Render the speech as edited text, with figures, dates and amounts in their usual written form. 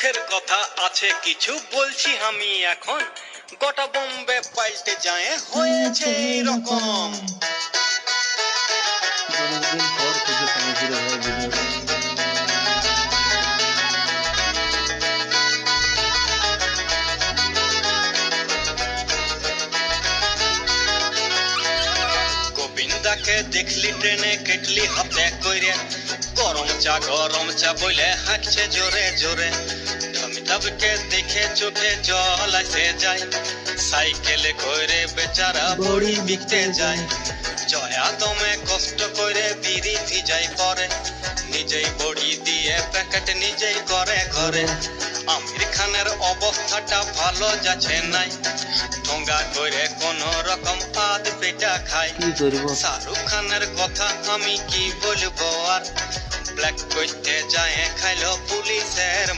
দুঃখের কথা আছে কিছু বলছি আমি এখন, গোটা বোম্বে পাল্টে যায় হয়েছে এইরকম। অনেকদিন পর খুঁজে পেয়েছিল ভাই ভিডিওটা। গোবিন্দাকে দেখলি ট্রেনে কেটলি হাতে কইরে, গরম চা বলে হাঁটছে জোরে জোরে। অমিতাভকে দেখে চোখে জল আসে যায়, সাইকেলে করে বেচারা বড়ি বিকতে যায়। জয়া দমে কষ্ট করে বিড়ি ভিজাই পরে, নিজেই বড়ি দিয়ে প্যাকেট নিজেই করে ঘরে। আমির খানের অবস্থাটা ভালো যাচ্ছে নাই, ঠোঙ্গা করে কোন রকম আধ পেটা খায়। কি করব? শাহরুখ খানের কথা আমি কি বলবো আর, ব্ল্যাক করতে যায় খাইলো পুলিশের